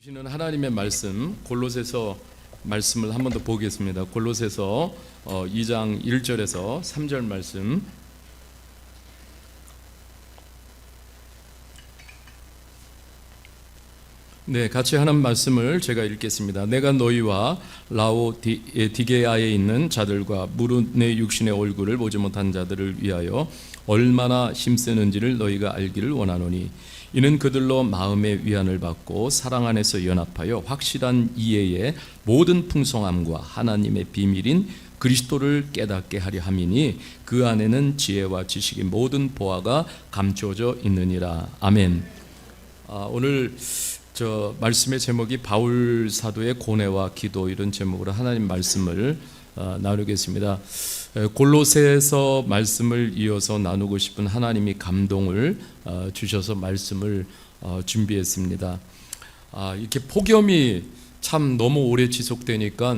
주시는 하나님의 말씀 골로새서 말씀을 한 번 더 보겠습니다. 골로새서 2장 1절에서 3절 말씀. 네, 같이 하는 말씀을 제가 읽겠습니다. 내가 너희와 라오디게아에 있는 자들과 무릇 내 육신의 얼굴을 보지 못한 자들을 위하여 얼마나 힘쓰는지를 너희가 알기를 원하노니 이는 그들로 마음의 위안을 받고 사랑 안에서 연합하여 확실한 이해의 모든 풍성함과 하나님의 비밀인 그리스도를 깨닫게 하려 함이니 그 안에는 지혜와 지식의 모든 보화가 감춰져 있느니라. 아멘. 오늘 저 말씀의 제목이 바울 사도의 고뇌와 기도, 이런 제목으로 하나님 말씀을 나누겠습니다. 골로새서 말씀을 이어서 나누고 싶은 하나님이 감동을 주셔서 말씀을 준비했습니다. 이렇게 폭염이 참 너무 오래 지속되니까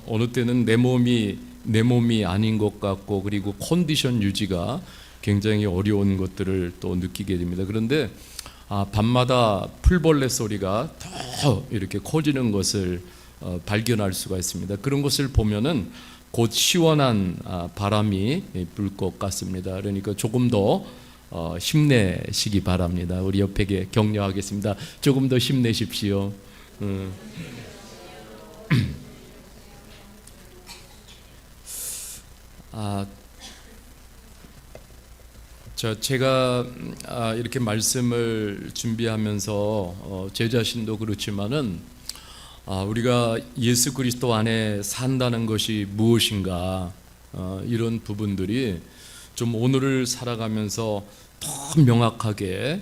어느 때는 내 몸이 아닌 것 같고, 그리고 컨디션 유지가 굉장히 어려운 것들을 또 느끼게 됩니다. 그런데 밤마다 풀벌레 소리가 더 이렇게 커지는 것을 발견할 수가 있습니다. 그런 것을 보면은 곧 시원한 바람이 불 것 같습니다. 그러니까 조금 더 힘내시기 바랍니다. 우리 옆에게 격려하겠습니다. 조금 더 힘내십시오. 제가 이렇게 말씀을 준비하면서 제 자신도 그렇지만은 우리가 예수 그리스도 안에 산다는 것이 무엇인가, 이런 부분들이 좀 오늘을 살아가면서 더 명확하게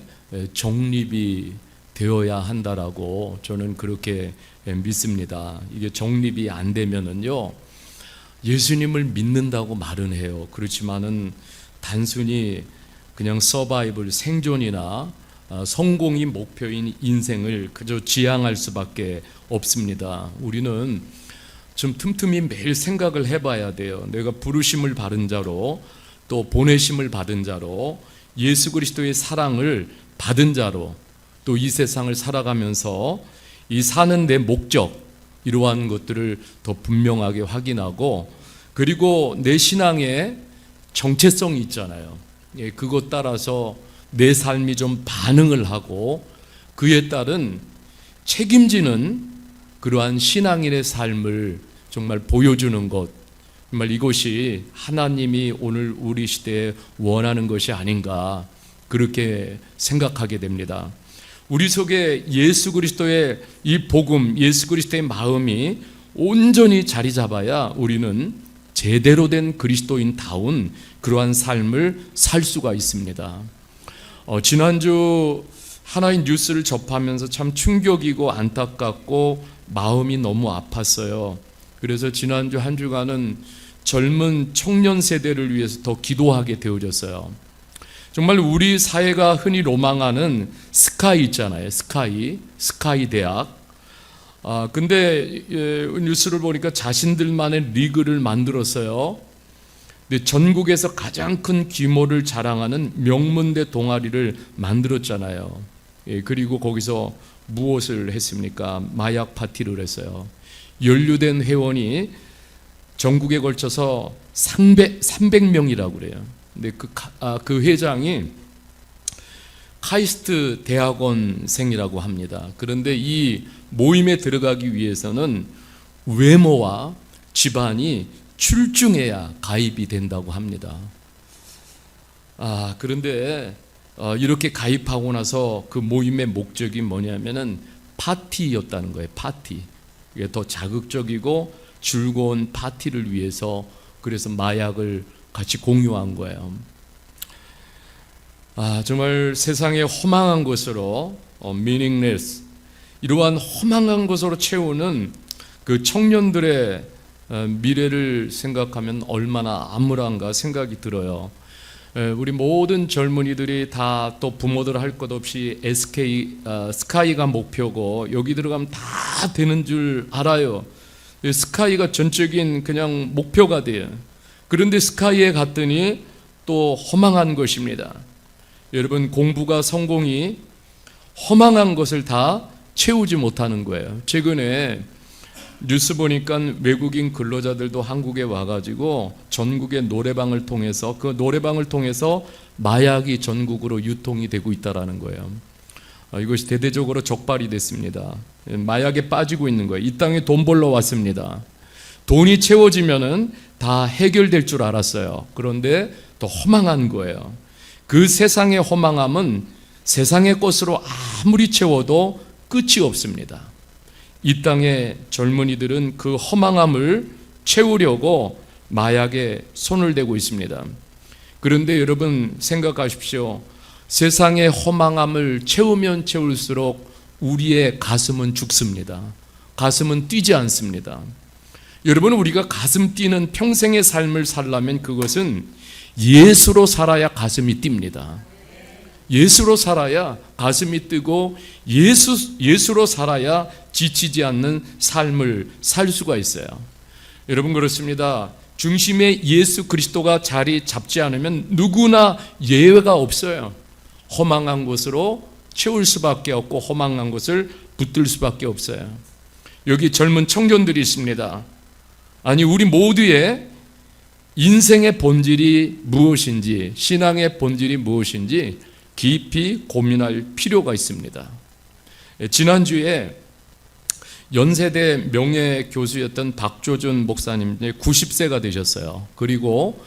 정립이 되어야 한다라고 저는 그렇게 믿습니다. 이게 정립이 안 되면은요, 예수님을 믿는다고 말은 해요. 그렇지만은 단순히 그냥 서바이벌, 생존이나 성공이 목표인 인생을 그저 지향할 수밖에 없습니다. 우리는 좀 틈틈이 매일 생각을 해봐야 돼요. 내가 부르심을 받은 자로, 또 보내심을 받은 자로, 예수 그리스도의 사랑을 받은 자로, 또 이 세상을 살아가면서 이 사는 내 목적, 이러한 것들을 더 분명하게 확인하고, 그리고 내 신앙의 정체성이 있잖아요. 그것 따라서 내 삶이 좀 반응을 하고 그에 따른 책임지는 그러한 신앙인의 삶을 정말 보여주는 것, 정말 이것이 하나님이 오늘 우리 시대에 원하는 것이 아닌가, 그렇게 생각하게 됩니다. 우리 속에 예수 그리스도의 이 복음, 예수 그리스도의 마음이 온전히 자리 잡아야 우리는 제대로 된 그리스도인다운 그러한 삶을 살 수가 있습니다. 지난주 하나의 뉴스를 접하면서 참 충격이고 안타깝고 마음이 너무 아팠어요. 그래서 지난주 한 주간은 젊은 청년 세대를 위해서 더 기도하게 되어졌어요. 정말 우리 사회가 흔히 로망하는 스카이 있잖아요. 스카이 대학. 근데 뉴스를 보니까 자신들만의 리그를 만들었어요. 근데 전국에서 가장 큰 규모를 자랑하는 명문대 동아리를 만들었잖아요. 그리고 거기서 무엇을 했습니까? 마약 파티를 했어요. 연루된 회원이 전국에 걸쳐서 300명이라고 그래요. 근데 그 회장이 카이스트 대학원생이라고 합니다. 그런데 이 모임에 들어가기 위해서는 외모와 집안이 출중해야 가입이 된다고 합니다. 그런데 이렇게 가입하고 나서 그 모임의 목적이 뭐냐면은 파티였다는 거예요. 파티. 이게 더 자극적이고 즐거운 파티를 위해서, 그래서 마약을 같이 공유한 거예요. 정말 세상에 허망한 것으로 meaningless, 이러한 허망한 것으로 채우는 그 청년들의 미래를 생각하면 얼마나 암울한가 생각이 들어요. 우리 모든 젊은이들이 다 또 부모들 할 것 없이 스카이가 목표고, 여기 들어가면 다 되는 줄 알아요. 스카이가 전적인 그냥 목표가 돼요. 그런데 스카이에 갔더니 또 허망한 것입니다. 여러분, 공부가 성공이 허망한 것을 다 채우지 못하는 거예요. 최근에 뉴스 보니까 외국인 근로자들도 한국에 와가지고 전국의 노래방을 통해서 마약이 전국으로 유통이 되고 있다라는 거예요. 이것이 대대적으로 적발이 됐습니다. 마약에 빠지고 있는 거예요. 이 땅에 돈 벌러 왔습니다. 돈이 채워지면은 다 해결될 줄 알았어요. 그런데 더 허망한 거예요. 그 세상의 허망함은 세상의 것으로 아무리 채워도 끝이 없습니다. 이 땅의 젊은이들은 그 허망함을 채우려고 마약에 손을 대고 있습니다. 그런데 여러분 생각하십시오. 세상의 허망함을 채우면 채울수록 우리의 가슴은 죽습니다. 가슴은 뛰지 않습니다. 여러분, 우리가 가슴 뛰는 평생의 삶을 살려면 그것은 예수로 살아야 가슴이 뜁니다. 예수로 살아야 가슴이 뛰고 예수로 살아야 지치지 않는 삶을 살 수가 있어요. 여러분, 그렇습니다. 중심에 예수 그리스도가 자리 잡지 않으면 누구나 예외가 없어요. 허망한 것으로 채울 수밖에 없고 허망한 것을 붙들 수밖에 없어요. 여기 젊은 청년들이 있습니다. 아니, 우리 모두의 인생의 본질이 무엇인지, 신앙의 본질이 무엇인지 깊이 고민할 필요가 있습니다. 지난주에 연세대 명예교수였던 박조준 목사님 90세가 되셨어요. 그리고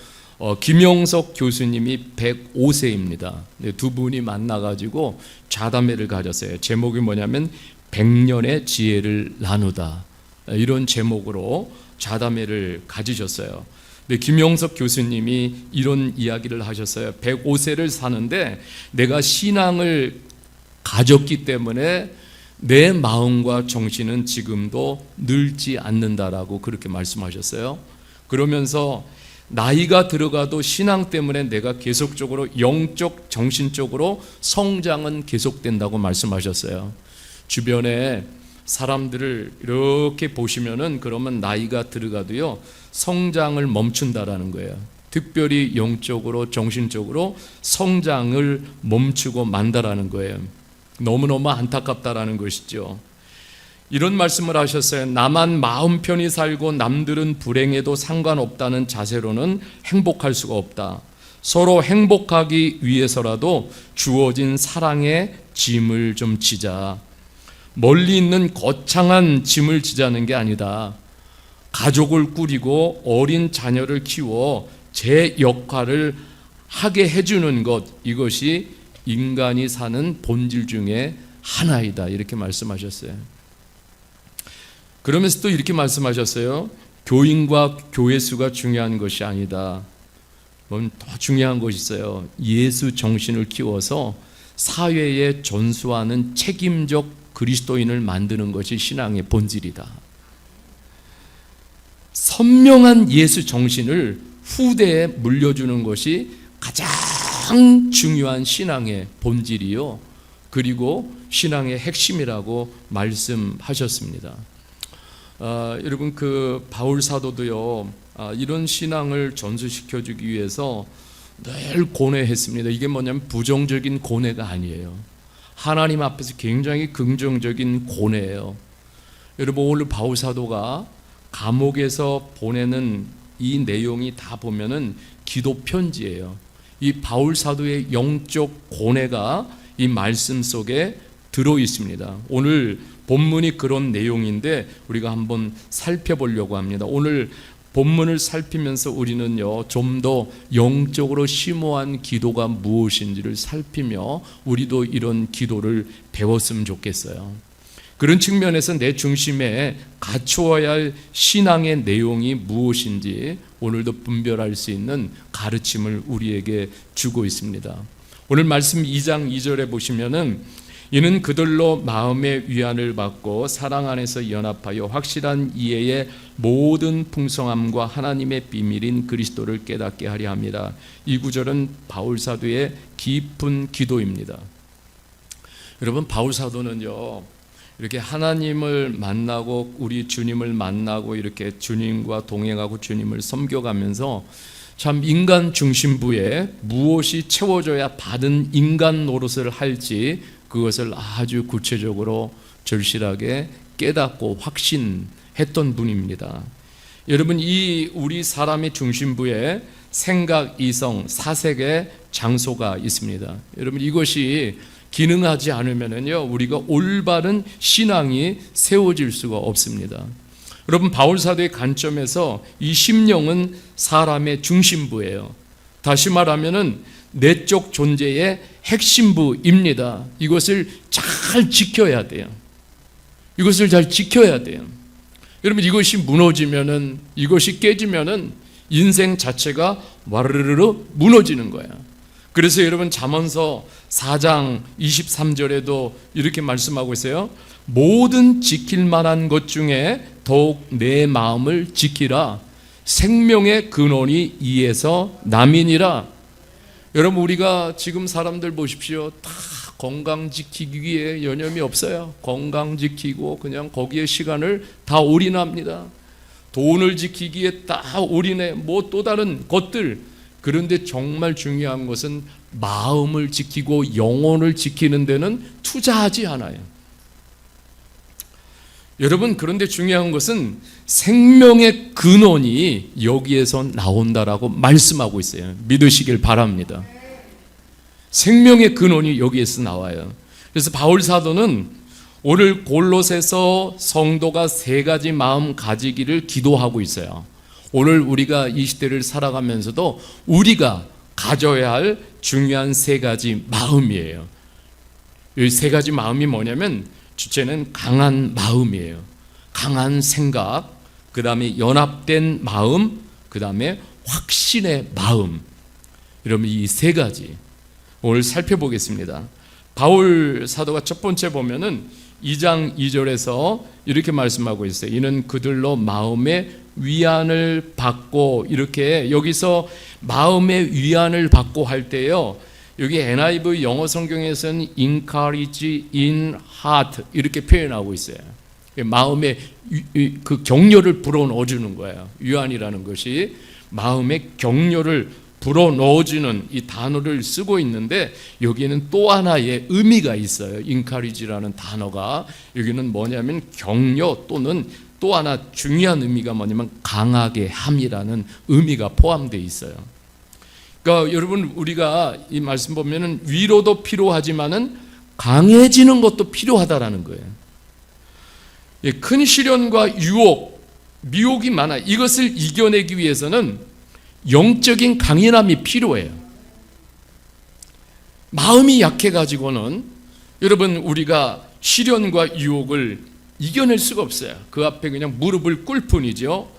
김영석 교수님이 105세입니다. 두 분이 만나가지고 좌담회를 가졌어요. 제목이 뭐냐면 100년의 지혜를 나누다, 이런 제목으로 좌담회를 가지셨어요. 근데 김영석 교수님이 이런 이야기를 하셨어요. 105세를 사는데 내가 신앙을 가졌기 때문에 내 마음과 정신은 지금도 늙지 않는다라고 그렇게 말씀하셨어요. 그러면서 나이가 들어가도 신앙 때문에 내가 계속적으로 영적, 정신적으로 성장은 계속된다고 말씀하셨어요. 주변에 사람들을 이렇게 보시면은 그러면 나이가 들어가도요 성장을 멈춘다라는 거예요. 특별히 영적으로, 정신적으로 성장을 멈추고 만다라는 거예요. 너무너무 안타깝다라는 것이죠. 이런 말씀을 하셨어요. 나만 마음 편히 살고 남들은 불행해도 상관없다는 자세로는 행복할 수가 없다. 서로 행복하기 위해서라도 주어진 사랑의 짐을 좀 지자. 멀리 있는 거창한 짐을 지자는 게 아니다. 가족을 꾸리고 어린 자녀를 키워 제 역할을 하게 해주는 것, 이것이 인간이 사는 본질 중에 하나이다, 이렇게 말씀하셨어요. 그러면서 또 이렇게 말씀하셨어요. 교인과 교회 수가 중요한 것이 아니다. 더 중요한 것이 있어요. 예수 정신을 키워서 사회에 전수하는 책임적 그리스도인을 만드는 것이 신앙의 본질이다. 선명한 예수 정신을 후대에 물려주는 것이 가장 중요한 신앙의 본질이요, 그리고 신앙의 핵심이라고 말씀하셨습니다. 여러분, 그 바울 사도도요 이런 신앙을 전수시켜주기 위해서 늘 고뇌했습니다. 이게 뭐냐면 부정적인 고뇌가 아니에요. 하나님 앞에서 굉장히 긍정적인 고뇌예요. 여러분, 오늘 바울 사도가 감옥에서 보내는 이 내용이 다 보면은 기도 편지예요. 이 바울 사도의 영적 고뇌가 이 말씀 속에 들어 있습니다. 오늘 본문이 그런 내용인데 우리가 한번 살펴보려고 합니다. 오늘 본문을 살피면서 우리는요 좀 더 영적으로 심오한 기도가 무엇인지를 살피며 우리도 이런 기도를 배웠으면 좋겠어요. 그런 측면에서 내 중심에 갖추어야 할 신앙의 내용이 무엇인지 오늘도 분별할 수 있는 가르침을 우리에게 주고 있습니다. 오늘 말씀 2장 2절에 보시면은 이는 그들로 마음의 위안을 받고 사랑 안에서 연합하여 확실한 이해의 모든 풍성함과 하나님의 비밀인 그리스도를 깨닫게 하려 합니다. 이 구절은 바울 사도의 깊은 기도입니다. 여러분, 바울 사도는요 이렇게 하나님을 만나고 우리 주님을 만나고 이렇게 주님과 동행하고 주님을 섬겨가면서 참 인간 중심부에 무엇이 채워져야 받은 인간 노릇을 할지 그것을 아주 구체적으로 절실하게 깨닫고 확신했던 분입니다. 여러분, 이 우리 사람의 중심부에 생각, 이성, 사색의 장소가 있습니다. 여러분, 이것이 기능하지 않으면요, 우리가 올바른 신앙이 세워질 수가 없습니다. 여러분, 바울 사도의 관점에서 이 심령은 사람의 중심부예요. 다시 말하면은 내적 존재의 핵심부입니다. 이것을 잘 지켜야 돼요. 이것을 잘 지켜야 돼요. 여러분, 이것이 무너지면은, 이것이 깨지면은 인생 자체가 와르르르 무너지는 거야. 그래서 여러분, 잠언서 4장 23절에도 이렇게 말씀하고 있어요. 모든 지킬 만한 것 중에 더욱 내 마음을 지키라. 생명의 근원이 이에서 남이니라. 여러분, 우리가 지금 사람들 보십시오. 다 건강 지키기에 여념이 없어요. 건강 지키고 그냥 거기에 시간을 다 올인합니다. 돈을 지키기에 다 올인해. 뭐 또 다른 것들. 그런데 정말 중요한 것은 마음을 지키고 영혼을 지키는 데는 투자하지 않아요. 여러분, 그런데 중요한 것은 생명의 근원이 여기에서 나온다라고 말씀하고 있어요. 믿으시길 바랍니다. 생명의 근원이 여기에서 나와요. 그래서 바울 사도는 오늘 골로새서 성도가 세 가지 마음 가지기를 기도하고 있어요. 오늘 우리가 이 시대를 살아가면서도 우리가 가져야 할 중요한 세 가지 마음이에요. 이 세 가지 마음이 뭐냐면, 주체는 강한 마음이에요. 강한 생각, 그 다음에 연합된 마음, 그 다음에 확신의 마음. 여러분, 이 세 가지 오늘 살펴보겠습니다. 바울 사도가 첫 번째 보면은 2장 2절에서 이렇게 말씀하고 있어요. 이는 그들로 마음의 위안을 받고, 이렇게 여기서 마음의 위안을 받고 할 때요, 여기 NIV 영어 성경에서는 encourage in heart 이렇게 표현하고 있어요. 마음의 그 격려를 불어넣어주는 거예요. 위안이라는 것이 마음의 격려를 불어넣어주는 이 단어를 쓰고 있는데, 여기에는 또 하나의 의미가 있어요. encourage라는 단어가 여기는 뭐냐면 격려 또는 또 하나 중요한 의미가 뭐냐면 강하게 함이라는 의미가 포함되어 있어요. 그러니까 여러분, 우리가 이 말씀 보면은 위로도 필요하지만은 강해지는 것도 필요하다라는 거예요. 큰 시련과 유혹, 미혹이 많아. 이것을 이겨내기 위해서는 영적인 강인함이 필요해요. 마음이 약해가지고는 여러분, 우리가 시련과 유혹을 이겨낼 수가 없어요. 그 앞에 그냥 무릎을 꿇을 뿐이죠.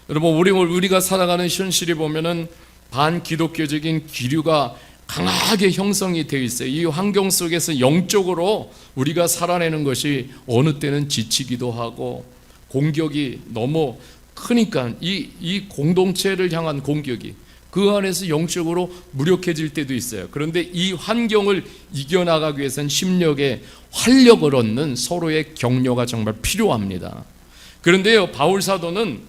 여러분, 우리가 살아가는 현실에 보면은 반기독교적인 기류가 강하게 형성이 되어 있어요. 이 환경 속에서 영적으로 우리가 살아내는 것이 어느 때는 지치기도 하고, 공격이 너무 크니까 이 공동체를 향한 공격이 그 안에서 영적으로 무력해질 때도 있어요. 그런데 이 환경을 이겨나가기 위해서는 심령에 활력을 얻는 서로의 격려가 정말 필요합니다. 그런데요, 바울 사도는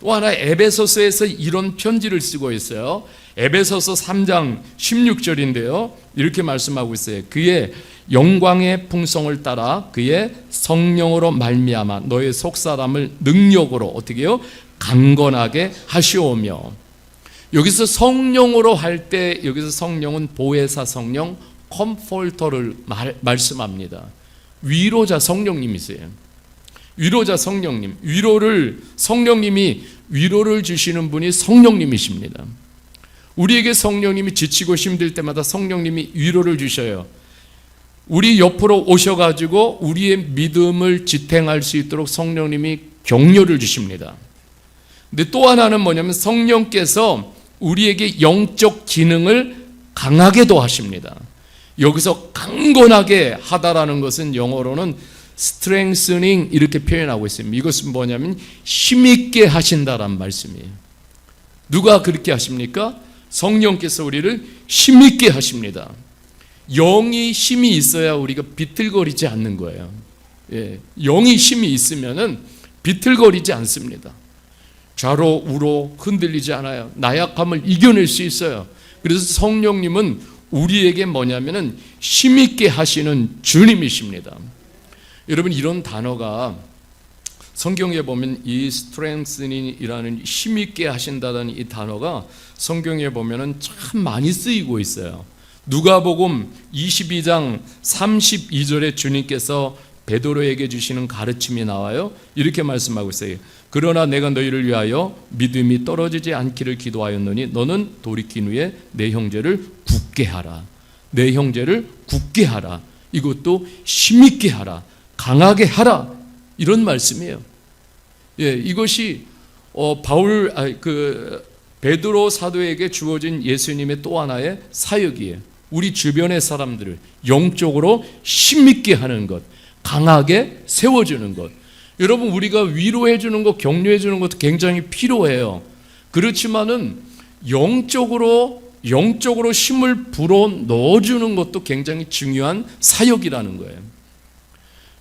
또 하나 에베소서에서 이런 편지를 쓰고 있어요. 에베소서 3장 16절인데요. 이렇게 말씀하고 있어요. 그의 영광의 풍성을 따라 그의 성령으로 말미암아 너의 속사람을 능력으로 어떻게 해요? 강건하게 하시오며. 여기서 성령으로 할 때, 여기서 성령은 보혜사 성령, 컴포터를 말씀합니다. 위로자 성령님이세요. 위로자 성령님, 성령님이 위로를 주시는 분이 성령님이십니다. 우리에게 성령님이 지치고 힘들 때마다 성령님이 위로를 주셔요. 우리 옆으로 오셔가지고 우리의 믿음을 지탱할 수 있도록 성령님이 격려를 주십니다. 근데 또 하나는 뭐냐면 성령께서 우리에게 영적 기능을 강하게도 하십니다. 여기서 강건하게 하다라는 것은 영어로는 strengthening 이렇게 표현하고 있습니다. 이것은 뭐냐면 힘있게 하신다란 말씀이에요. 누가 그렇게 하십니까? 성령께서 우리를 힘있게 하십니다. 영이 힘이 있어야 우리가 비틀거리지 않는 거예요. 예, 영이 힘이 있으면은 비틀거리지 않습니다. 좌로 우로 흔들리지 않아요. 나약함을 이겨낼 수 있어요. 그래서 성령님은 우리에게 뭐냐면은 힘있게 하시는 주님이십니다. 여러분, 이런 단어가 성경에 보면 이 strengthening이라는 힘있게 하신다는 이 단어가 성경에 보면은 참 많이 쓰이고 있어요. 누가복음 22장 32절에 주님께서 베드로에게 주시는 가르침이 나와요. 이렇게 말씀하고 있어요. 그러나 내가 너희를 위하여 믿음이 떨어지지 않기를 기도하였노니 너는 돌이킨 후에 내 형제를 굳게 하라. 내 형제를 굳게 하라. 이것도 힘있게 하라. 강하게 하라. 이런 말씀이에요. 예, 이것이 베드로 사도에게 주어진 예수님의 또 하나의 사역이에요. 우리 주변의 사람들을 영적으로 힘있게 하는 것, 강하게 세워주는 것. 여러분, 우리가 위로해 주는 것, 격려해 주는 것도 굉장히 필요해요. 그렇지만은 영적으로 힘을 불어 넣어주는 것도 굉장히 중요한 사역이라는 거예요.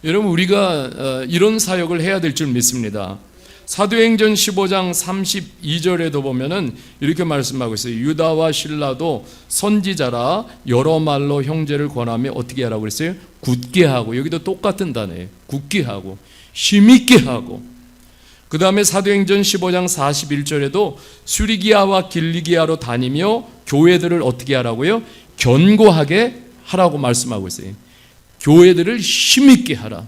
여러분, 우리가 이런 사역을 해야 될 줄 믿습니다. 사도행전 15장 32절에도 보면은 이렇게 말씀하고 있어요. 유다와 실라도 선지자라 여러 말로 형제를 권하며 어떻게 하라고 그랬어요? 굳게 하고. 여기도 똑같은 단어예요. 굳게 하고 힘있게 하고. 그 다음에 사도행전 15장 41절에도 수리기아와 길리기아로 다니며 교회들을 어떻게 하라고요? 견고하게 하라고 말씀하고 있어요. 교회들을 힘있게 하라.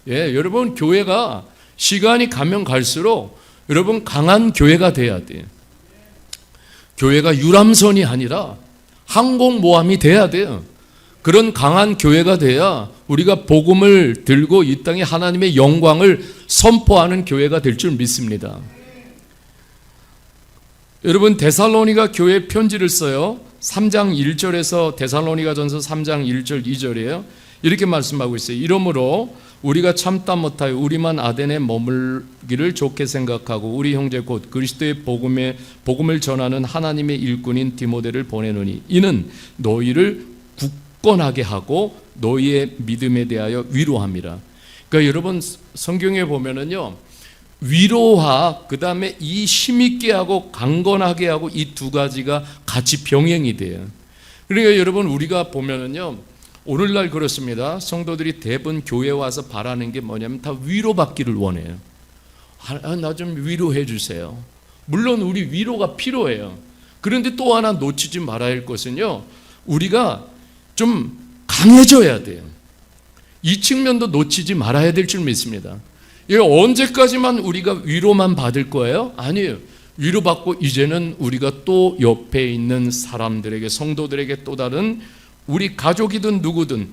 예, 여러분, 교회가 시간이 가면 갈수록 여러분 강한 교회가 돼야 돼요. 교회가 유람선이 아니라 항공모함이 돼야 돼요. 그런 강한 교회가 돼야 우리가 복음을 들고 이 땅에 하나님의 영광을 선포하는 교회가 될 줄 믿습니다. 여러분, 데살로니가 교회 편지를 써요. 3장 1절에서 데살로니가전서 3장 1절 2절이에요. 이렇게 말씀하고 있어요. 이러므로 우리가 참다 못하여 우리만 아덴에 머물기를 좋게 생각하고 우리 형제 곧 그리스도의 복음을 전하는 하나님의 일꾼인 디모데를 보내노니 이는 너희를 굳건하게 하고 너희의 믿음에 대하여 위로함이라. 그러니까 여러분, 성경에 보면은요, 위로와 그 다음에 이 힘있게 하고 강건하게 하고 이 두 가지가 같이 병행이 돼요. 그러니까 여러분, 우리가 보면은요, 오늘날 그렇습니다. 성도들이 대부분 교회 와서 바라는 게 뭐냐면 다 위로받기를 원해요. 나 좀 위로해 주세요. 물론 우리 위로가 필요해요. 그런데 또 하나 놓치지 말아야 할 것은요, 우리가 좀 강해져야 돼요. 이 측면도 놓치지 말아야 될 줄 믿습니다. 언제까지만 우리가 위로만 받을 거예요? 아니에요. 위로받고 이제는 우리가 또 옆에 있는 사람들에게, 성도들에게 또 다른 우리 가족이든 누구든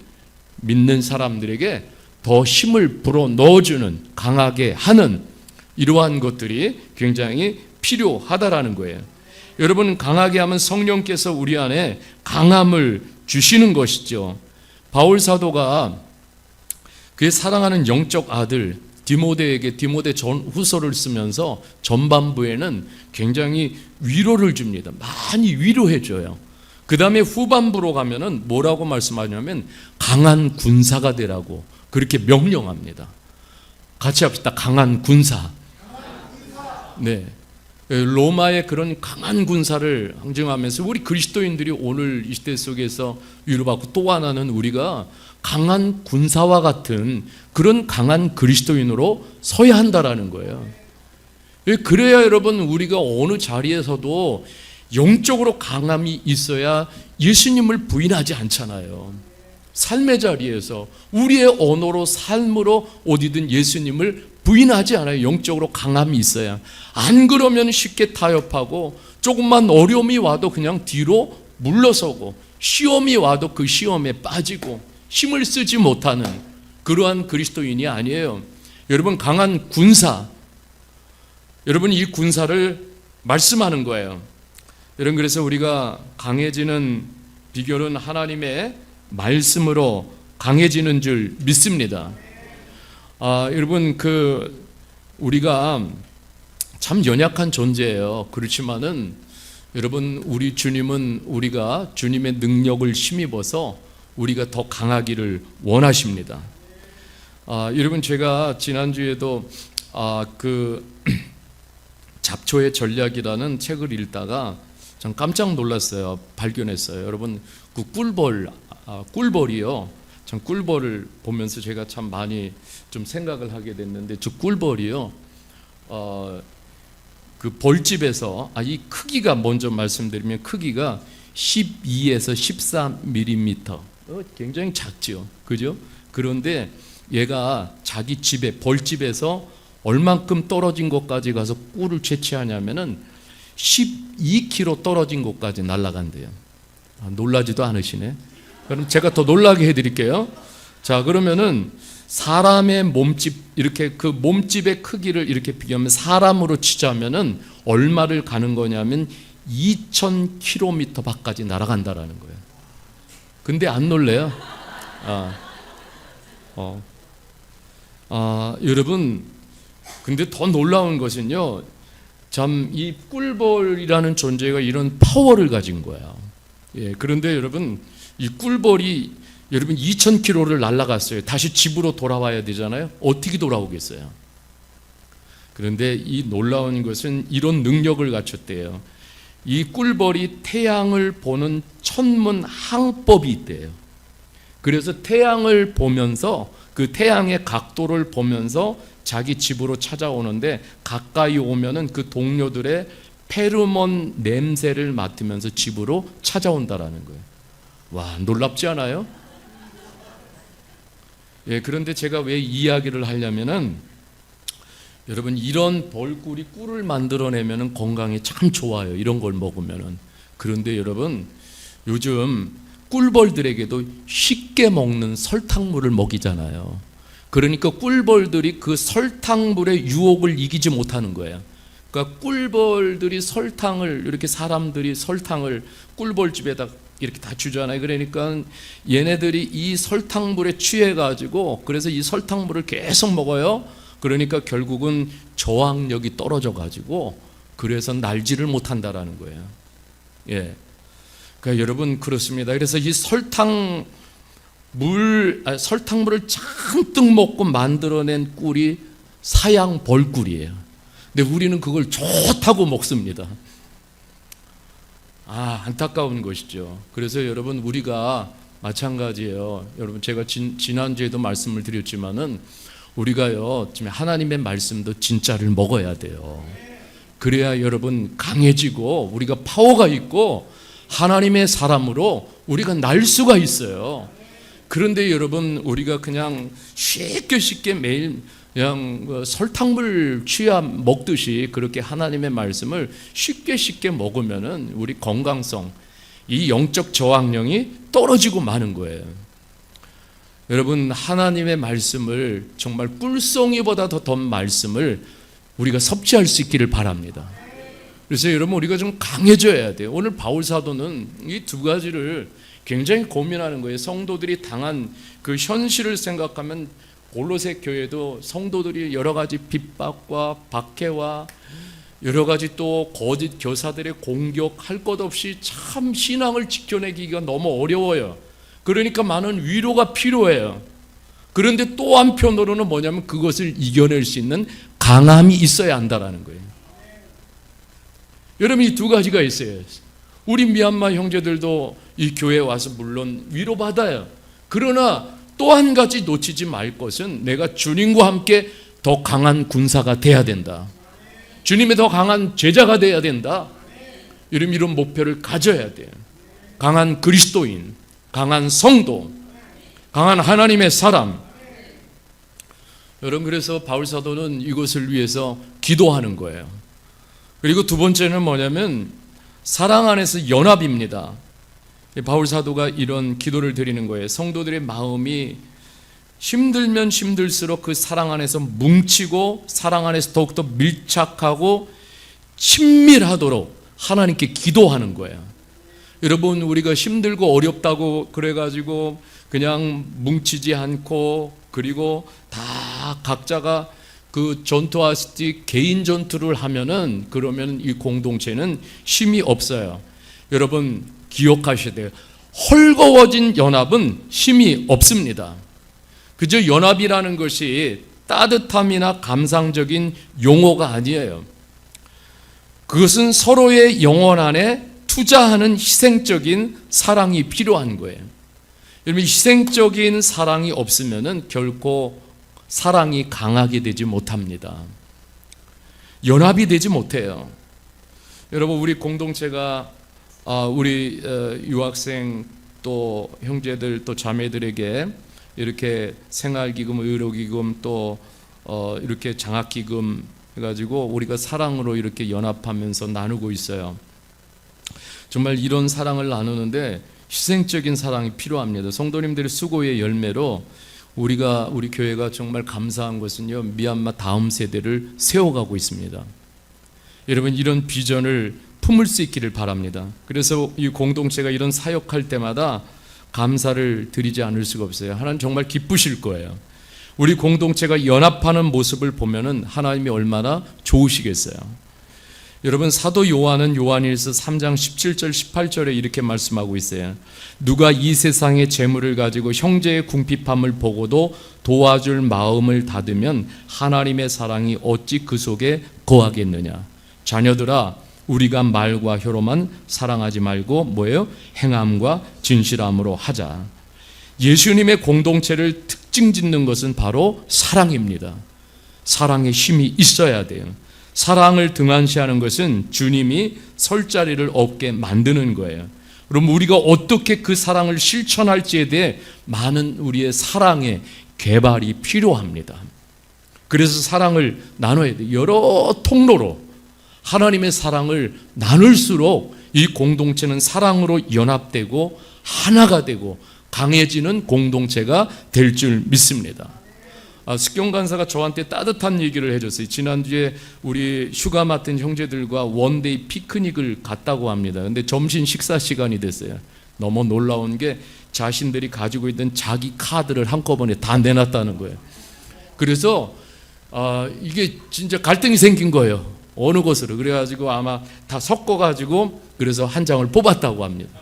믿는 사람들에게 더 힘을 불어 넣어주는, 강하게 하는 이러한 것들이 굉장히 필요하다라는 거예요. 여러분, 강하게 하면 성령께서 우리 안에 강함을 주시는 것이죠. 바울 사도가 그의 사랑하는 영적 아들 디모데에게 디모데 전후서를 쓰면서 전반부에는 굉장히 위로를 줍니다. 많이 위로해 줘요. 그 다음에 후반부로 가면은 뭐라고 말씀하냐면 강한 군사가 되라고 그렇게 명령합니다. 같이 합시다. 강한 군사. 네. 로마의 그런 강한 군사를 상징하면서 우리 그리스도인들이 오늘 이 시대 속에서 위로받고, 또 하나는 우리가 강한 군사와 같은 그런 강한 그리스도인으로 서야 한다라는 거예요. 그래야 여러분, 우리가 어느 자리에서도 영적으로 강함이 있어야 예수님을 부인하지 않잖아요. 삶의 자리에서 우리의 언어로, 삶으로 어디든 예수님을 부인하지 않아요. 영적으로 강함이 있어야. 안 그러면 쉽게 타협하고, 조금만 어려움이 와도 그냥 뒤로 물러서고, 시험이 와도 그 시험에 빠지고 힘을 쓰지 못하는 그러한 그리스도인이 아니에요. 여러분, 강한 군사, 여러분, 이 군사를 말씀하는 거예요. 여러분, 그래서 우리가 강해지는 비결은 하나님의 말씀으로 강해지는 줄 믿습니다. 여러분, 우리가 참 연약한 존재예요. 그렇지만은 여러분, 우리 주님은 우리가 주님의 능력을 힘입어서 우리가 더 강하기를 원하십니다. 여러분, 제가 지난주에도 잡초의 전략이라는 책을 읽다가 전 깜짝 놀랐어요. 발견했어요. 여러분, 그 꿀벌이요, 참 꿀벌을 보면서 제가 참 많이 좀 생각을 하게 됐는데, 저 꿀벌이요, 그 벌집에서 이 크기가 먼저 말씀드리면 크기가 12에서 14mm, 굉장히 작죠, 그죠? 그런데 얘가 자기 집에 벌집에서 얼만큼 떨어진 곳까지 가서 꿀을 채취하냐면은 12km 떨어진 곳까지 날아간대요. 놀라지도 않으시네. 그럼 제가 더 놀라게 해드릴게요. 자, 그러면은 사람의 몸집, 이렇게 그 몸집의 크기를 이렇게 비교하면 사람으로 치자면은 얼마를 가는 거냐면 2000km 밖까지 날아간다라는 거예요. 근데 안 놀래요? 여러분, 근데 더 놀라운 것은요, 참 이 꿀벌이라는 존재가 이런 파워를 가진 거야. 예, 그런데 여러분, 이 꿀벌이 여러분 2000km를 날아갔어요. 다시 집으로 돌아와야 되잖아요. 어떻게 돌아오겠어요? 그런데 이 놀라운 것은 이런 능력을 갖췄대요. 이 꿀벌이 태양을 보는 천문 항법이 있대요. 그래서 태양을 보면서 그 태양의 각도를 보면서 자기 집으로 찾아오는데, 가까이 오면은 그 동료들의 페로몬 냄새를 맡으면서 집으로 찾아온다라는 거예요. 와, 놀랍지 않아요? 예, 그런데 제가 왜 이 이야기를 하려면은, 여러분, 이런 벌꿀이 꿀을 만들어내면은 건강에 참 좋아요. 이런 걸 먹으면은. 그런데 여러분, 요즘 꿀벌들에게도 쉽게 먹는 설탕물을 먹이잖아요. 그러니까 꿀벌들이 그 설탕물의 유혹을 이기지 못하는 거예요. 그러니까 꿀벌들이 설탕을, 이렇게 사람들이 설탕을 꿀벌집에다 이렇게 다 주잖아요. 그러니까 얘네들이 이 설탕물에 취해가지고, 그래서 이 설탕물을 계속 먹어요. 그러니까 결국은 저항력이 떨어져가지고, 그래서 날지를 못한다라는 거예요. 예. 그러니까 여러분, 그렇습니다. 그래서 이 설탕물을 잔뜩 먹고 만들어낸 꿀이 사양 벌꿀이에요. 근데 우리는 그걸 좋다고 먹습니다. 안타까운 것이죠. 그래서 여러분, 우리가 마찬가지예요. 여러분, 제가 지난주에도 말씀을 드렸지만은, 우리가요, 지금 하나님의 말씀도 진짜를 먹어야 돼요. 그래야 여러분 강해지고 우리가 파워가 있고 하나님의 사람으로 우리가 날 수가 있어요. 그런데 여러분, 우리가 그냥 쉽게 매일 그냥 설탕물 먹듯이 그렇게 하나님의 말씀을 쉽게 먹으면은 우리 건강성, 이 영적 저항력이 떨어지고 마는 거예요. 여러분, 하나님의 말씀을, 정말 꿀송이보다 더 말씀을 우리가 섭취할 수 있기를 바랍니다. 그래서 여러분, 우리가 좀 강해져야 돼요. 오늘 바울 사도는 이 두 가지를 굉장히 고민하는 거예요. 성도들이 당한 그 현실을 생각하면 골로새 교회도 성도들이 여러 가지 핍박과 박해와 여러 가지 또 거짓 교사들의 공격할 것 없이 참 신앙을 지켜내기가 너무 어려워요. 그러니까 많은 위로가 필요해요. 그런데 또 한편으로는 뭐냐면 그것을 이겨낼 수 있는 강함이 있어야 한다라는 거예요. 여러분, 이 두 가지가 있어요. 우리 미얀마 형제들도 이 교회에 와서 물론 위로받아요. 그러나 또 한 가지 놓치지 말 것은, 내가 주님과 함께 더 강한 군사가 돼야 된다. 주님의 더 강한 제자가 돼야 된다. 이런 목표를 가져야 돼요. 강한 그리스도인, 강한 성도, 강한 하나님의 사람. 여러분, 그래서 바울 사도는 이것을 위해서 기도하는 거예요. 그리고 두 번째는 뭐냐면 사랑 안에서 연합입니다. 바울 사도가 이런 기도를 드리는 거예요. 성도들의 마음이 힘들면 힘들수록 그 사랑 안에서 뭉치고 사랑 안에서 더욱더 밀착하고 친밀하도록 하나님께 기도하는 거예요. 여러분, 우리가 힘들고 어렵다고 그래가지고 그냥 뭉치지 않고, 그리고 다 각자가 그 전투하실 때 개인 전투를 하면은, 그러면 이 공동체는 힘이 없어요. 여러분, 기억하셔야 돼요. 헐거워진 연합은 힘이 없습니다. 그저 연합이라는 것이 따뜻함이나 감상적인 용어가 아니에요. 그것은 서로의 영혼 안에 투자하는 희생적인 사랑이 필요한 거예요. 여러분, 희생적인 사랑이 없으면은 결코 사랑이 강하게 되지 못합니다. 연합이 되지 못해요. 여러분, 우리 공동체가 우리 유학생 또 형제들 또 자매들에게 이렇게 생활기금, 의료기금 또 이렇게 장학기금 해가지고 우리가 사랑으로 이렇게 연합하면서 나누고 있어요. 정말 이런 사랑을 나누는데 희생적인 사랑이 필요합니다. 성도님들의 수고의 열매로 우리 교회가 정말 감사한 것은요, 미얀마 다음 세대를 세워가고 있습니다. 여러분, 이런 비전을 품을 수 있기를 바랍니다. 그래서 이 공동체가 이런 사역할 때마다 감사를 드리지 않을 수가 없어요. 하나님 정말 기쁘실 거예요. 우리 공동체가 연합하는 모습을 보면은 하나님이 얼마나 좋으시겠어요. 여러분, 사도 요한은 요한일서 3장 17절 18절에 이렇게 말씀하고 있어요. 누가 이 세상의 재물을 가지고 형제의 궁핍함을 보고도 도와줄 마음을 닫으면 하나님의 사랑이 어찌 그 속에 거하겠느냐. 자녀들아, 우리가 말과 혀로만 사랑하지 말고 뭐예요? 행함과 진실함으로 하자. 예수님의 공동체를 특징 짓는 것은 바로 사랑입니다. 사랑의 힘이 있어야 돼요. 사랑을 등한시하는 것은 주님이 설 자리를 얻게 만드는 거예요. 그럼 우리가 어떻게 그 사랑을 실천할지에 대해 많은 우리의 사랑의 개발이 필요합니다. 그래서 사랑을 나눠야 돼요. 여러 통로로 하나님의 사랑을 나눌수록 이 공동체는 사랑으로 연합되고 하나가 되고 강해지는 공동체가 될 줄 믿습니다. 숙경 간사가 저한테 따뜻한 얘기를 해줬어요. 지난주에 우리 휴가 맡은 형제들과 원데이 피크닉을 갔다고 합니다. 근데 점심 식사 시간이 됐어요. 너무 놀라운 게 자신들이 가지고 있던 자기 카드를 한꺼번에 다 내놨다는 거예요. 그래서 이게 진짜 갈등이 생긴 거예요. 어느 곳으로. 그래가지고 아마 다 섞어가지고 그래서 한 장을 뽑았다고 합니다.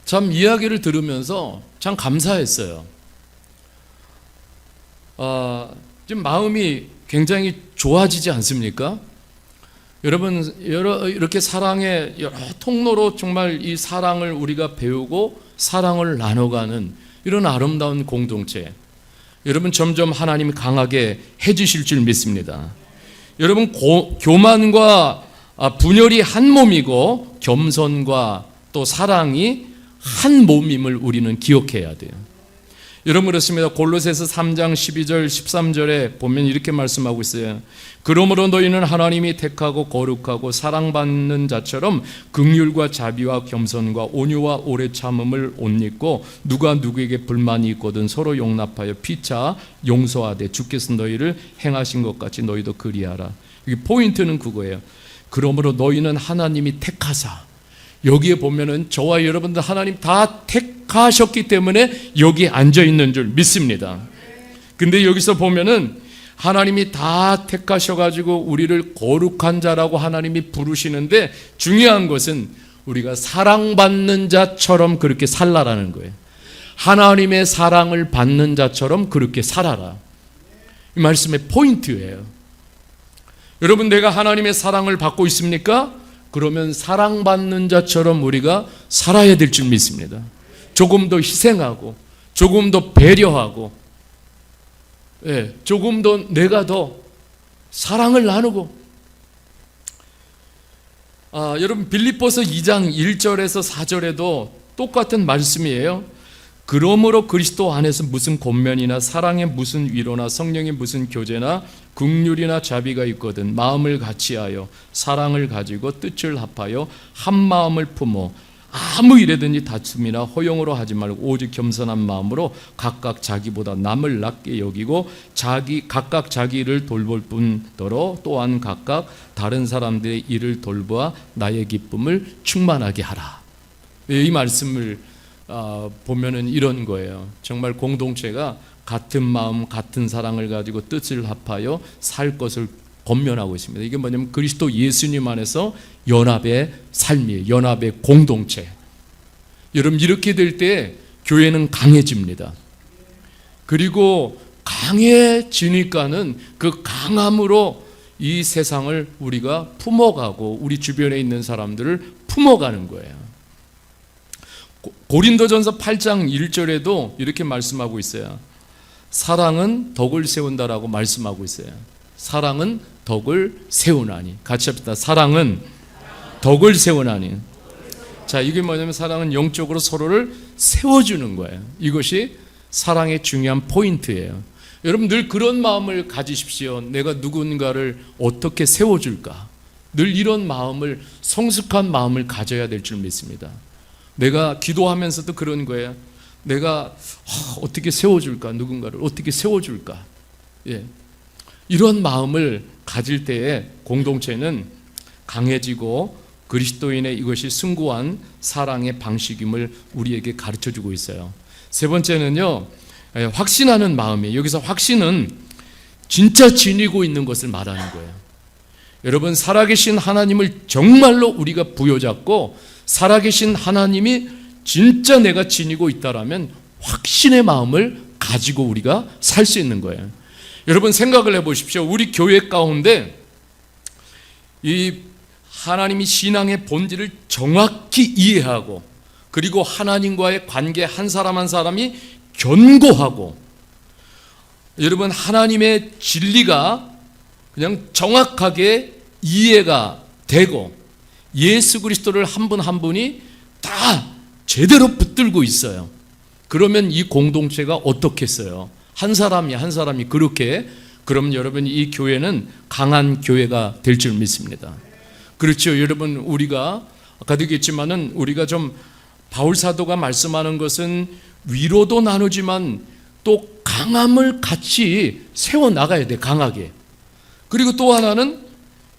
참 이야기를 들으면서 참 감사했어요. 지금 마음이 굉장히 좋아지지 않습니까? 여러분, 이렇게 사랑의 여러 통로로 정말 이 사랑을 우리가 배우고 사랑을 나눠가는 이런 아름다운 공동체, 여러분 점점 하나님이 강하게 해주실 줄 믿습니다. 여러분, 교만과 분열이 한 몸이고 겸손과 또 사랑이 한 몸임을 우리는 기억해야 돼요. 여러분, 그렇습니다. 골로새서 3장 12절 13절에 보면 이렇게 말씀하고 있어요. 그러므로 너희는 하나님이 택하고 거룩하고 사랑받는 자처럼 긍휼과 자비와 겸손과 온유와 오래 참음을 옷 입고 누가 누구에게 불만이 있거든 서로 용납하여 피차 용서하되 주께서 너희를 행하신 것 같이 너희도 그리하라. 이 포인트는 그거예요. 그러므로 너희는 하나님이 택하사, 여기에 보면은 저와 여러분들 하나님 다 택하셨기 때문에 여기 앉아 있는 줄 믿습니다. 근데 여기서 보면은 하나님이 다 택하셔가지고 우리를 거룩한 자라고 하나님이 부르시는데 중요한 것은 우리가 사랑받는 자처럼 그렇게 살라라는 거예요. 하나님의 사랑을 받는 자처럼 그렇게 살아라. 이 말씀의 포인트예요. 여러분, 내가 하나님의 사랑을 받고 있습니까? 그러면 사랑받는 자처럼 우리가 살아야 될 줄 믿습니다. 조금 더 희생하고 조금 더 배려하고 조금 더 내가 더 사랑을 나누고 여러분, 빌립보서 2장 1절에서 4절에도 똑같은 말씀이에요. 그러므로 그리스도 안에서 무슨 권면이나 사랑의 무슨 위로나 성령의 무슨 교제나 긍휼이나 자비가 있거든 마음을 같이하여 사랑을 가지고 뜻을 합하여 한 마음을 품어 아무 일에든지 다툼이나 허용으로 하지 말고 오직 겸손한 마음으로 각각 자기보다 남을 낮게 여기고 각각 자기 일을 돌볼 뿐더러 또한 각각 다른 사람들의 일을 돌보아 나의 기쁨을 충만하게 하라. 이 말씀을 보면은 이런 거예요. 정말 공동체가 같은 마음 같은 사랑을 가지고 뜻을 합하여 살 것을 권면하고 있습니다. 이게 뭐냐면 그리스도 예수님 안에서 연합의 삶이에요. 연합의 공동체. 여러분, 이렇게 될 때 교회는 강해집니다. 그리고 강해지니까는 그 강함으로 이 세상을 우리가 품어가고 우리 주변에 있는 사람들을 품어가는 거예요. 고린도전서 8장 1절에도 이렇게 말씀하고 있어요. 사랑은 덕을 세운다라고 말씀하고 있어요. 사랑은 덕을 세우나니. 같이 합시다. 사랑은 덕을 세우나니. 자, 이게 뭐냐면 사랑은 영적으로 서로를 세워주는 거예요. 이것이 사랑의 중요한 포인트예요. 여러분 늘 그런 마음을 가지십시오. 내가 누군가를 어떻게 세워줄까? 늘 이런 마음을, 성숙한 마음을 가져야 될 줄 믿습니다. 내가 기도하면서도 그런 거예요. 내가 어떻게 세워줄까? 누군가를 어떻게 세워줄까? 예. 이런 마음을 가질 때에 공동체는 강해지고 그리스도인의 이것이 숭고한 사랑의 방식임을 우리에게 가르쳐주고 있어요. 세 번째는요, 확신하는 마음이에요. 여기서 확신은 진짜 지니고 있는 것을 말하는 거예요. 여러분, 살아계신 하나님을 정말로 우리가 부여잡고 살아계신 하나님이 진짜 내가 지니고 있다라면 확신의 마음을 가지고 우리가 살 수 있는 거예요. 여러분 생각을 해보십시오. 우리 교회 가운데 이 하나님이 신앙의 본질을 정확히 이해하고 그리고 하나님과의 관계 한 사람 한 사람이 견고하고 여러분 하나님의 진리가 그냥 정확하게 이해가 되고 예수 그리스도를 한 분 한 분이 다 제대로 붙들고 있어요. 그러면 이 공동체가 어떻겠어요? 한 사람이 그렇게, 그럼 여러분 이 교회는 강한 교회가 될 줄 믿습니다. 그렇죠. 여러분 우리가 아까도 얘기했지만은 우리가 좀 바울 사도가 말씀하는 것은 위로도 나누지만 또 강함을 같이 세워 나가야 돼. 강하게. 그리고 또 하나는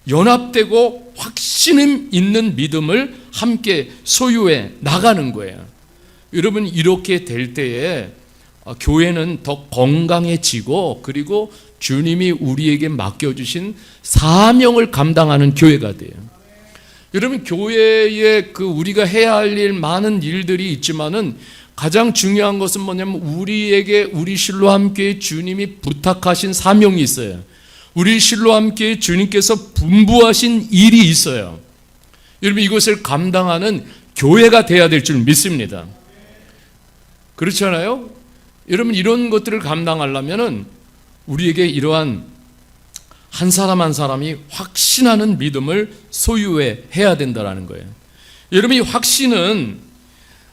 연합되고 확신 있는 믿음을 함께 소유해 나가는 거예요. 여러분 이렇게 될 때에 교회는 더 건강해지고 그리고 주님이 우리에게 맡겨주신 사명을 감당하는 교회가 돼요. 여러분 교회에 우리가 해야 할 일 많은 일들이 있지만은 가장 중요한 것은 뭐냐면 우리 실로 함께 주님이 부탁하신 사명이 있어요. 우리 실로 함께 주님께서 분부하신 일이 있어요. 여러분 이것을 감당하는 교회가 돼야 될 줄 믿습니다. 그렇잖아요? 여러분 이런 것들을 감당하려면은 우리에게 이러한 한 사람 한 사람이 확신하는 믿음을 소유해야 된다는 거예요. 여러분 이 확신은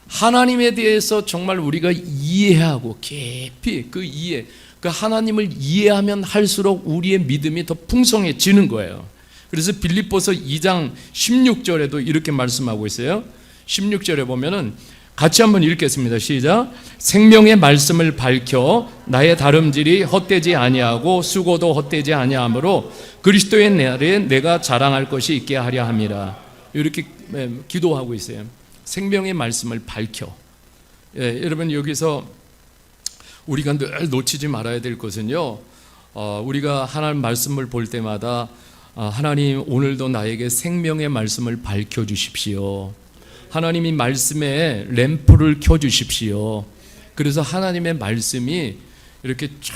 하나님에 대해서 정말 우리가 이해하고 깊이 그 하나님을 이해하면 할수록 우리의 믿음이 더 풍성해지는 거예요. 그래서 빌립보서 2장 16절에도 이렇게 말씀하고 있어요. 16절에 보면은 같이 한번 읽겠습니다. 시작. 생명의 말씀을 밝혀 나의 다름질이 헛되지 아니하고 수고도 헛되지 아니하므로 그리스도의 날에 내가 자랑할 것이 있게 하려 함이라. 이렇게 기도하고 있어요. 생명의 말씀을 밝혀. 여러분 여기서 우리가 늘 놓치지 말아야 될 것은요, 우리가 하나님 말씀을 볼 때마다 하나님 오늘도 나에게 생명의 말씀을 밝혀주십시오. 하나님이 말씀에 램프를 켜주십시오. 그래서 하나님의 말씀이 이렇게 쫙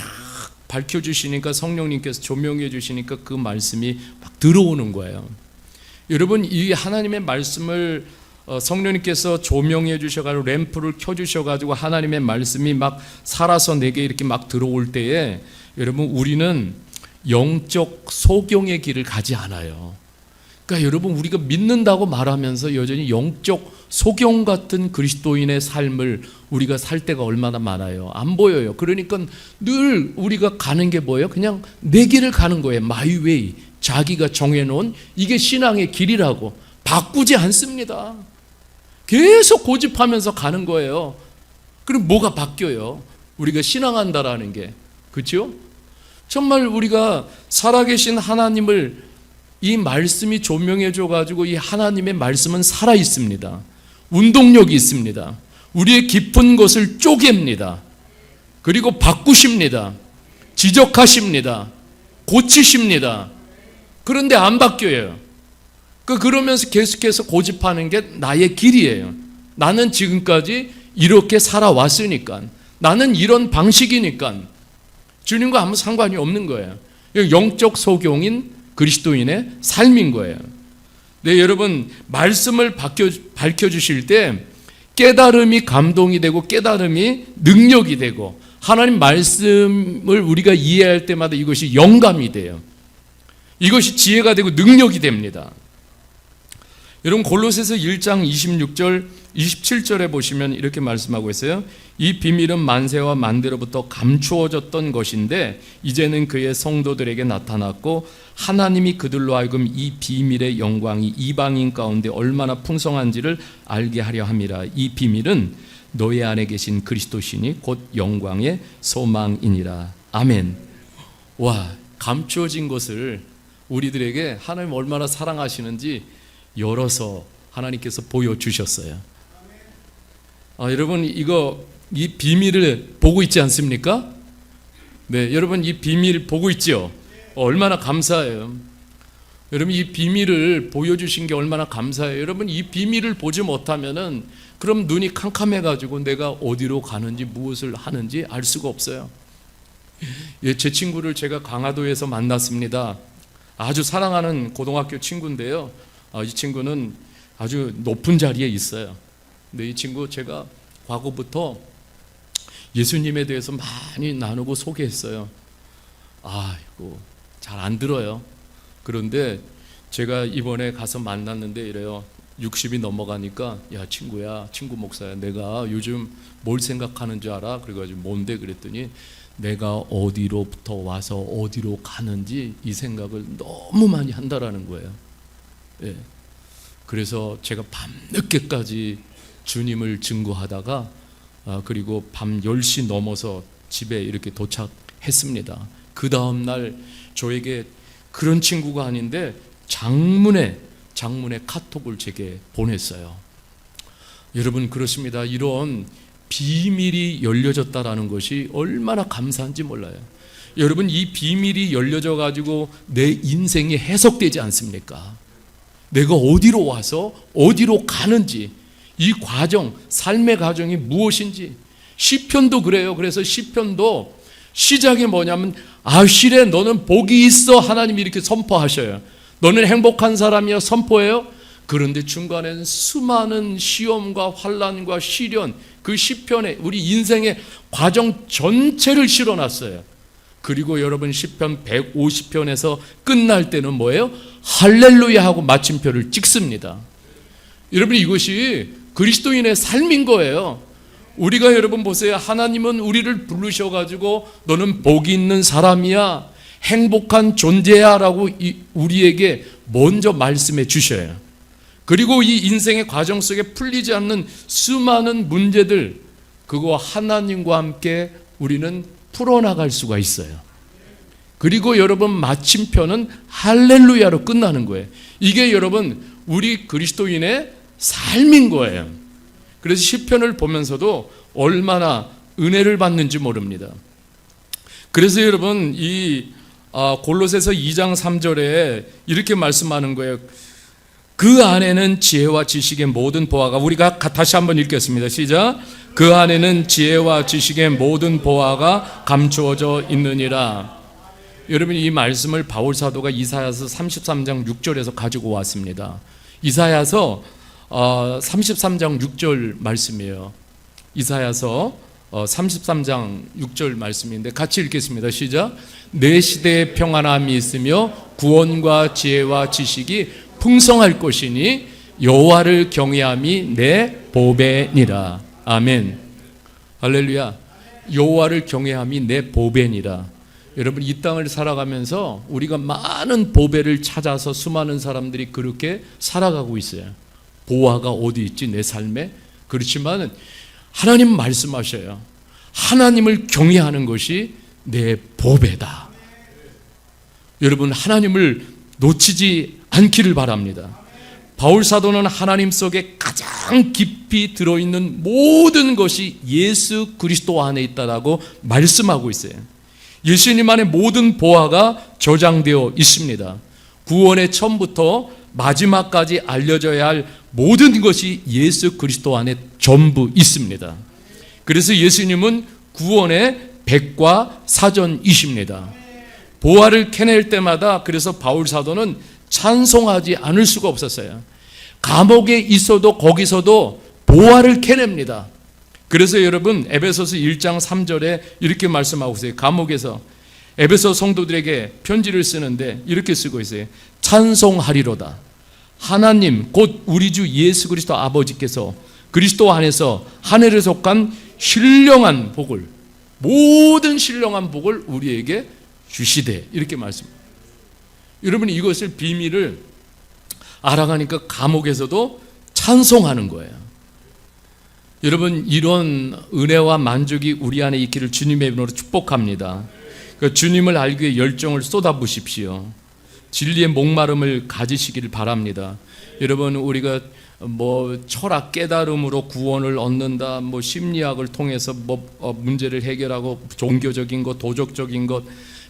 밝혀주시니까 성령님께서 조명해 주시니까 그 말씀이 막 들어오는 거예요. 여러분 이 하나님의 말씀을 성령님께서 조명해 주셔가지고 램프를 켜주셔가지고 하나님의 말씀이 막 살아서 내게 이렇게 막 들어올 때에 여러분 우리는 영적 소경의 길을 가지 않아요. 그러니까 여러분 우리가 믿는다고 말하면서 여전히 영적 소경 같은 그리스도인의 삶을 우리가 살 때가 얼마나 많아요. 안 보여요. 그러니까 늘 우리가 가는 게 뭐예요? 그냥 내 길을 가는 거예요. 마이 웨이. 자기가 정해놓은 이게 신앙의 길이라고 바꾸지 않습니다. 계속 고집하면서 가는 거예요. 그럼 뭐가 바뀌어요? 우리가 신앙한다라는 게. 그렇죠? 정말 우리가 살아계신 하나님을 이 말씀이 조명해 줘가지고 이 하나님의 말씀은 살아있습니다. 운동력이 있습니다. 우리의 깊은 것을 쪼갭니다. 그리고 바꾸십니다. 지적하십니다. 고치십니다. 그런데 안 바뀌어요. 그러면서 계속해서 고집하는 게 나의 길이에요. 나는 지금까지 이렇게 살아왔으니까, 나는 이런 방식이니까 주님과 아무 상관이 없는 거예요. 영적 소경인 그리스도인의 삶인 거예요. 네, 여러분 말씀을 밝혀주실 때 깨달음이 감동이 되고 깨달음이 능력이 되고 하나님 말씀을 우리가 이해할 때마다 이것이 영감이 돼요. 이것이 지혜가 되고 능력이 됩니다. 여러분 골로새서 1장 26절 27절에 보시면 이렇게 말씀하고 있어요. 이 비밀은 만세와 만대로부터 감추어졌던 것인데 이제는 그의 성도들에게 나타났고 하나님이 그들로 하여금 이 비밀의 영광이 이방인 가운데 얼마나 풍성한지를 알게 하려 함이라. 이 비밀은 너희 안에 계신 그리스도시니 곧 영광의 소망이니라. 아멘. 와, 감추어진 것을 우리들에게 하나님 얼마나 사랑하시는지 열어서 하나님께서 보여주셨어요. 여러분 이 비밀을 보고 있지 않습니까? 네, 여러분 이 비밀 보고 있죠? 얼마나 감사해요. 여러분 이 비밀을 보여주신 게 얼마나 감사해요. 여러분 이 비밀을 보지 못하면은 그럼 눈이 캄캄해가지고 내가 어디로 가는지 무엇을 하는지 알 수가 없어요. 예, 제 친구를 제가 강화도에서 만났습니다. 아주 사랑하는 고등학교 친구인데요. 이 친구는 아주 높은 자리에 있어요. 근데 이 친구 제가 과거부터 예수님에 대해서 많이 나누고 소개했어요. 이거 잘 안 들어요. 그런데 제가 이번에 가서 만났는데 이래요. 60이 넘어가니까 야 친구야, 친구 목사야, 내가 요즘 뭘 생각하는 줄 알아? 그래가지고 뭔데? 그랬더니 내가 어디로부터 와서 어디로 가는지 이 생각을 너무 많이 한다라는 거예요. 예. 그래서 제가 밤늦게까지 주님을 증거하다가 그리고 밤 10시 넘어서 집에 이렇게 도착했습니다. 그 다음날 저에게 그런 친구가 아닌데 장문의 카톡을 제게 보냈어요. 여러분 그렇습니다. 이런 비밀이 열려졌다라는 것이 얼마나 감사한지 몰라요. 여러분 이 비밀이 열려져 가지고 내 인생이 해석되지 않습니까? 내가 어디로 와서 어디로 가는지 이 과정, 삶의 과정이 무엇인지. 시편도 그래요. 그래서 시편도 시작이 뭐냐면 아실에 너는 복이 있어, 하나님이 이렇게 선포하셔요. 너는 행복한 사람이야 선포해요. 그런데 중간에는 수많은 시험과 환난과 시련, 그 시편에 우리 인생의 과정 전체를 실어놨어요. 그리고 여러분 시편 150편에서 끝날 때는 뭐예요? 할렐루야 하고 마침표를 찍습니다. 여러분 이것이 그리스도인의 삶인 거예요. 우리가 여러분 보세요. 하나님은 우리를 부르셔가지고 너는 복이 있는 사람이야, 행복한 존재야 라고 우리에게 먼저 말씀해 주셔요. 그리고 이 인생의 과정 속에 풀리지 않는 수많은 문제들, 그거 하나님과 함께 우리는 풀어나갈 수가 있어요. 그리고 여러분 마침표는 할렐루야로 끝나는 거예요. 이게 여러분 우리 그리스도인의 삶인 거예요. 그래서 시편을 보면서도 얼마나 은혜를 받는지 모릅니다. 그래서 여러분 이 골로새서 2장 3절에 이렇게 말씀하는 거예요. 그 안에는 지혜와 지식의 모든 보화가, 우리가 다시 한번 읽겠습니다. 시작. 그 안에는 지혜와 지식의 모든 보화가 감추어져 있느니라. 여러분 이 말씀을 바울 사도가 이사야서 33장 6절에서 가지고 왔습니다. 이사야서 33장 6절 말씀이에요. 이사야서 33장 6절 말씀인데 같이 읽겠습니다. 시작. 내 시대에 평안함이 있으며 구원과 지혜와 지식이 풍성할 것이니 여호와를 경외함이 내 보배니라. 아멘. 할렐루야. 여호와를 경외함이 내 보배니라. 여러분 이 땅을 살아가면서 우리가 많은 보배를 찾아서 수많은 사람들이 그렇게 살아가고 있어요. 보화가 어디 있지 내 삶에? 그렇지만 하나님 말씀하셔요. 하나님을 경외하는 것이 내 보배다. 여러분 하나님을 놓치지 않기를 바랍니다. 바울 사도는 하나님 속에 가장 깊이 들어있는 모든 것이 예수 그리스도 안에 있다라고 말씀하고 있어요. 예수님 안에 모든 보화가 저장되어 있습니다. 구원의 처음부터 마지막까지 알려져야 할 모든 것이 예수 그리스도 안에 전부 있습니다. 그래서 예수님은 구원의 백과 사전이십니다. 보화를 캐낼 때마다 그래서 바울 사도는 찬송하지 않을 수가 없었어요. 감옥에 있어도 거기서도 보화를 캐냅니다. 그래서 여러분 에베소서 1장 3절에 이렇게 말씀하고 있어요. 감옥에서 에베소 성도들에게 편지를 쓰는데 이렇게 쓰고 있어요. 찬송하리로다. 하나님 곧 우리 주 예수 그리스도 아버지께서 그리스도 안에서 하늘에 속한 신령한 복을, 모든 신령한 복을 우리에게 주시되, 이렇게 말씀합니다. 여러분 이것을 비밀을 알아가니까 감옥에서도 찬송하는 거예요. 여러분 이런 은혜와 만족이 우리 안에 있기를 주님의 이름으로 축복합니다. 그 주님을 알기 위해 열정을 쏟아부십시오. 진리의 목마름을 가지시기를 바랍니다. 여러분 우리가 철학 깨달음으로 구원을 얻는다, 심리학을 통해서 문제를 해결하고 종교적인 것, 도덕적인 것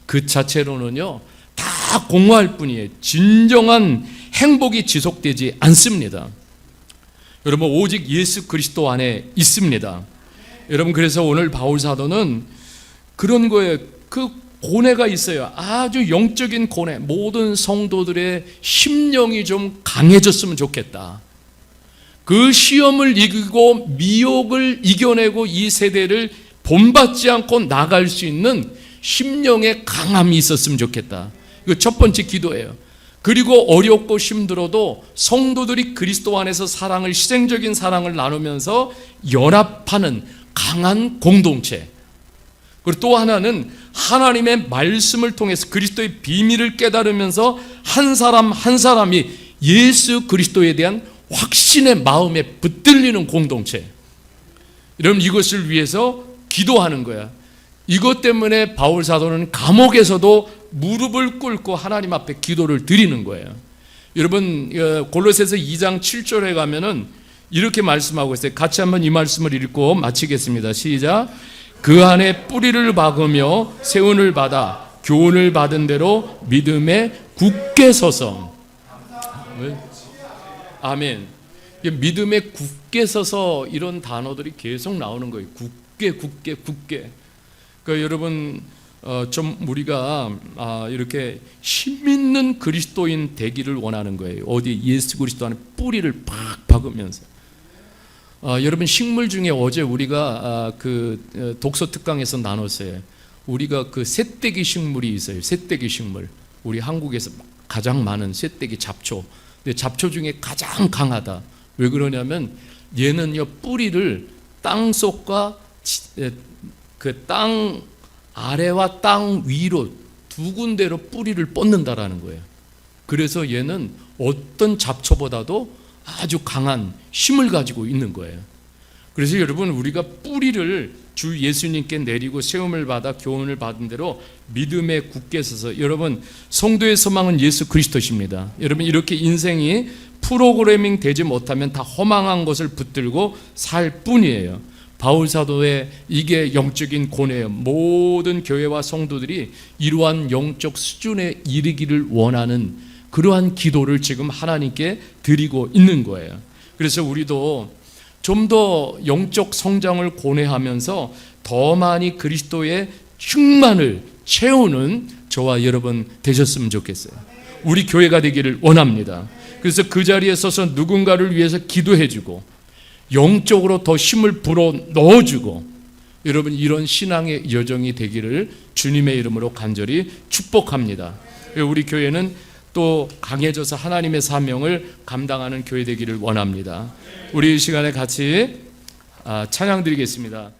그 자체로는요 다 공허할 뿐이에요. 진정한 행복이 지속되지 않습니다. 여러분 오직 예수 그리스도 안에 있습니다. 여러분 그래서 오늘 바울 사도는 그런 거에 그 고뇌가 있어요. 아주 영적인 고뇌. 모든 성도들의 심령이 좀 강해졌으면 좋겠다. 그 시험을 이기고 미혹을 이겨내고 이 세대를 본받지 않고 나갈 수 있는 심령의 강함이 있었으면 좋겠다. 이거 첫 번째 기도예요. 그리고 어렵고 힘들어도 성도들이 그리스도 안에서 사랑을, 희생적인 사랑을 나누면서 연합하는 강한 공동체. 그리고 또 하나는 하나님의 말씀을 통해서 그리스도의 비밀을 깨달으면서 한 사람 한 사람이 예수 그리스도에 대한 확신의 마음에 붙들리는 공동체. 여러분 이것을 위해서 기도하는 거야. 이것 때문에 바울 사도는 감옥에서도 무릎을 꿇고 하나님 앞에 기도를 드리는 거예요. 여러분 골로새서 2장 7절에 가면은 이렇게 말씀하고 있어요. 같이 한번 이 말씀을 읽고 마치겠습니다. 시작. 그 안에 뿌리를 박으며 세운을 받아 교훈을 받은 대로 믿음에 굳게 서서. 아멘. 믿음에 굳게 서서 이런 단어들이 계속 나오는 거예요. 굳게. 그러니까 여러분 좀 우리가 이렇게 힘 있는 그리스도인 되기를 원하는 거예요. 어디 예수 그리스도 안에 뿌리를 팍 박으면서. 여러분 식물 중에 어제 우리가 그 독서 특강에서 나눴어요. 우리가 그 새떼기 식물이 있어요. 새떼기 식물. 우리 한국에서 가장 많은 새떼기 잡초. 근데 잡초 중에 가장 강하다. 왜 그러냐면 얘는요 뿌리를 땅 속과 그 땅 아래와 땅 위로 두 군데로 뿌리를 뻗는다라는 거예요. 그래서 얘는 어떤 잡초보다도 아주 강한 힘을 가지고 있는 거예요. 그래서 여러분 우리가 뿌리를 주 예수님께 내리고 세움을 받아 교훈을 받은 대로 믿음에 굳게 서서, 여러분 성도의 소망은 예수 그리스도십니다. 여러분 이렇게 인생이 프로그래밍 되지 못하면 다 허망한 것을 붙들고 살 뿐이에요. 바울 사도의 이게 영적인 고뇌예요. 모든 교회와 성도들이 이러한 영적 수준에 이르기를 원하는 그러한 기도를 지금 하나님께 드리고 있는 거예요. 그래서 우리도 좀 더 영적 성장을 고뇌하면서 더 많이 그리스도의 충만을 채우는 저와 여러분 되셨으면 좋겠어요. 우리 교회가 되기를 원합니다. 그래서 그 자리에 서서 누군가를 위해서 기도해주고 영적으로 더 힘을 불어 넣어주고, 여러분 이런 신앙의 여정이 되기를 주님의 이름으로 간절히 축복합니다. 우리 교회는 또 강해져서 하나님의 사명을 감당하는 교회 되기를 원합니다. 우리 이 시간에 같이 찬양 드리겠습니다.